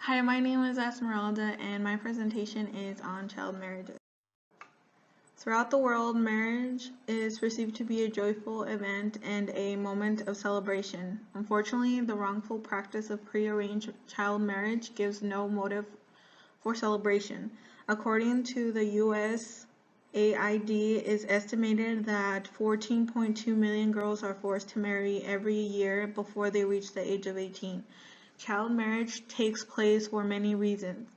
Hi, my name is Esmeralda, and my presentation is on child marriages. Throughout the world, marriage is perceived to be a joyful event and a moment of celebration. Unfortunately, the wrongful practice of prearranged child marriage gives no motive for celebration. According to the USAID, it's estimated that 14.2 million girls are forced to marry every year before they reach the age of 18. Child marriage takes place for many reasons.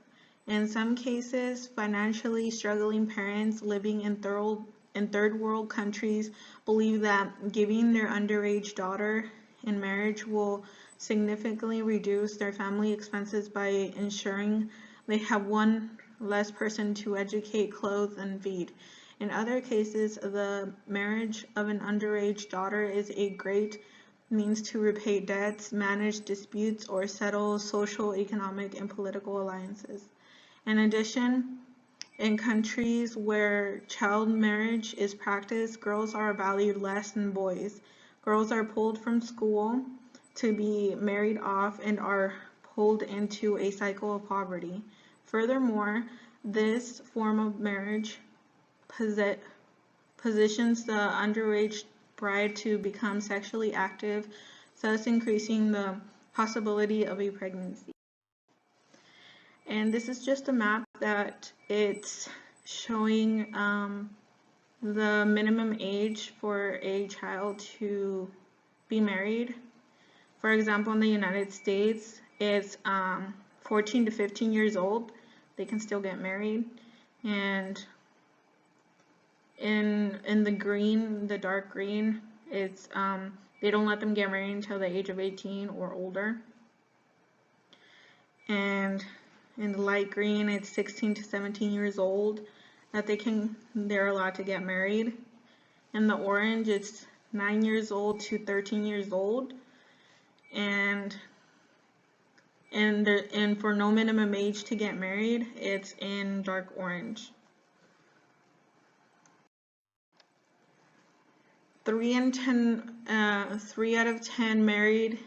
In some cases, financially struggling parents living in third world countries believe that giving their underage daughter in marriage will significantly reduce their family expenses by ensuring they have one less person to educate, clothe, and feed. In other cases, the marriage of an underage daughter is a great means to repay debts, manage disputes, or settle social, economic, and political alliances. In addition, in countries where child marriage is practiced, girls are valued less than boys. Girls are pulled from school to be married off and are pulled into a cycle of poverty. Furthermore, this form of marriage positions the underage bride to become sexually active, thus increasing the possibility of a pregnancy. And this is just a map that it's showing the minimum age for a child to be married. For example, in the United States, it's 14 to 15 years old. They can still get married. And in the green, the dark green, it's they don't let them get married until the age of 18 or older. And in the light green, it's 16 to 17 years old that they're allowed to get married. In the orange, it's 9 years old to 13 years old. And for no minimum age to get married, it's in dark orange. 3 out of 10 married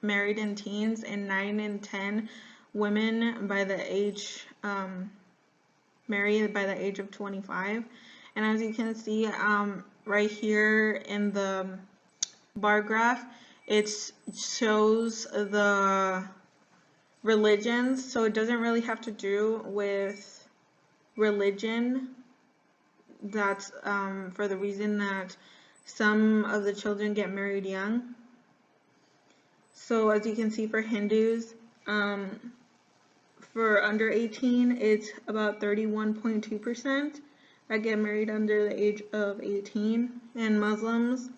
in teens, and 9 in 10 women by the age married by the age of 25. And as you can see right here in the bar graph, it shows the religions, so it doesn't really have to do with religion. That's for the reason that some of the children get married young. So as you can see, for Hindus, for under 18, it's about 31.2% that get married under the age of 18. And Muslims,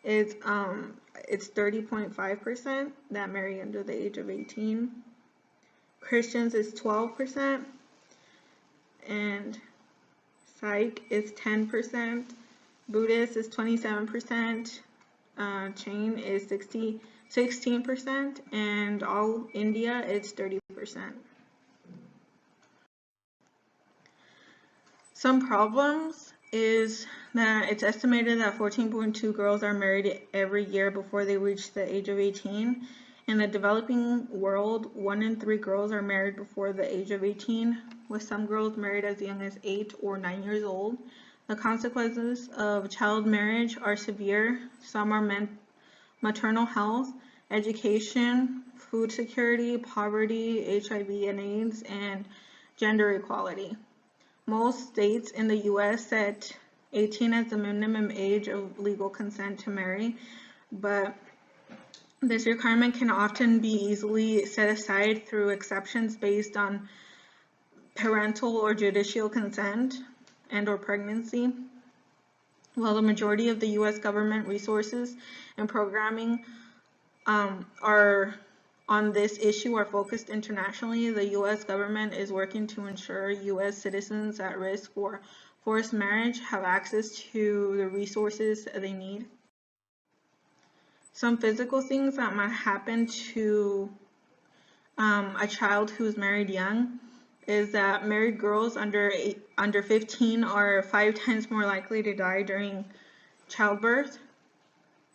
it's 30.5% that marry under the age of 18. Christians is 12%, and Sikh is 10%. Buddhist is 27%. Jain is 16%, and all India it's 30%. Some problems is that it's estimated that 14.2 girls are married every year before they reach the age of 18. In the developing world, 1 in 3 girls are married before the age of 18, with some girls married as young as 8 or 9 years old. The consequences of child marriage are severe. Some are maternal health, education, food security, poverty, HIV and AIDS, and gender equality. Most states in the U.S. set 18 as the minimum age of legal consent to marry, but this requirement can often be easily set aside through exceptions based on parental or judicial consent and/or pregnancy. While the majority of the U.S. government resources and programming are on this issue are focused internationally, the U.S. government is working to ensure U.S. citizens at risk for forced marriage have access to the resources they need. Some physical things that might happen to a child who's married young is that married girls under 15 are 5 times more likely to die during childbirth.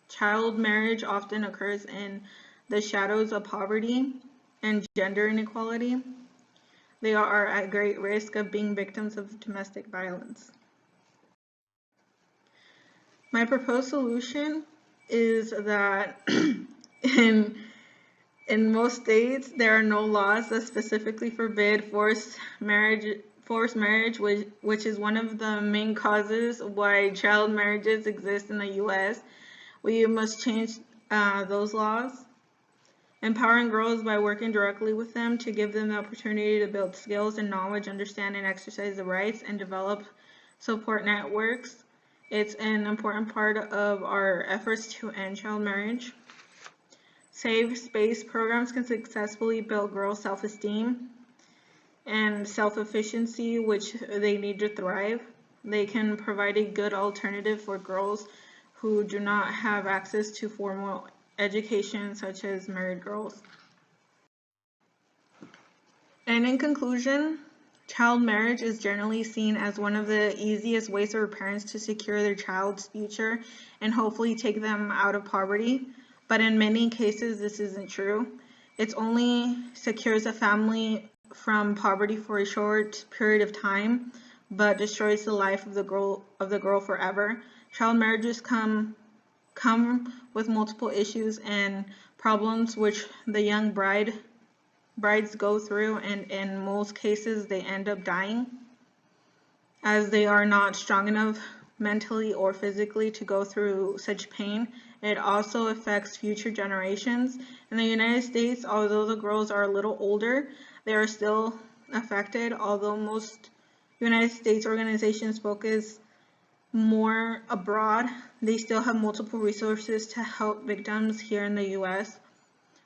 Child marriage often occurs in the shadows of poverty. and gender inequality. They are at great risk of being victims of domestic violence. My proposed solution is that in most states there are no laws that specifically forbid forced marriage, which is one of the main causes why child marriages exist in the U.S. We must change those laws. Empowering girls by working directly with them to give them the opportunity to build skills and knowledge, understand and exercise the rights, and develop support networks. It's an important part of our efforts to end child marriage. Safe space programs can successfully build girls' self-esteem and self-efficiency, which they need to thrive. They can provide a good alternative for girls who do not have access to formal education, such as married girls. And in conclusion, child marriage is generally seen as one of the easiest ways for parents to secure their child's future and hopefully take them out of poverty. But in many cases, this isn't true. It only secures a family from poverty for a short period of time, but destroys the life of the girl forever. Child marriages come with multiple issues and problems which the young brides go through, and in most cases they end up dying as they are not strong enough mentally or physically to go through such pain. It also affects future generations. In the United States, although the girls are a little older, they are still affected. Although most United States organizations focus more abroad, they still have multiple resources to help victims here in the US.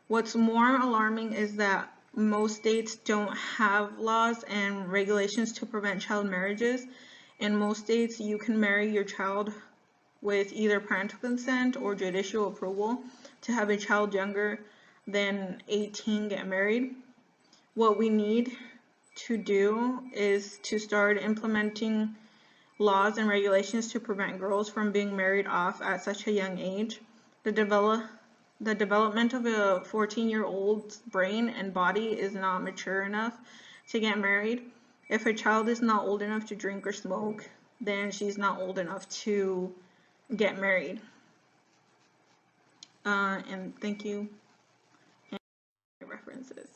What's more alarming is that most states don't have laws and regulations to prevent child marriages. In most states, you can marry your child with either parental consent or judicial approval. To have a child younger than 18 get married. What we need to do is to start implementing laws and regulations to prevent girls from being married off at such a young age. The development of a 14-year-old's brain and body is not mature enough to get married. If a child is not old enough to drink or smoke, then she's not old enough to get married. And thank you. And references.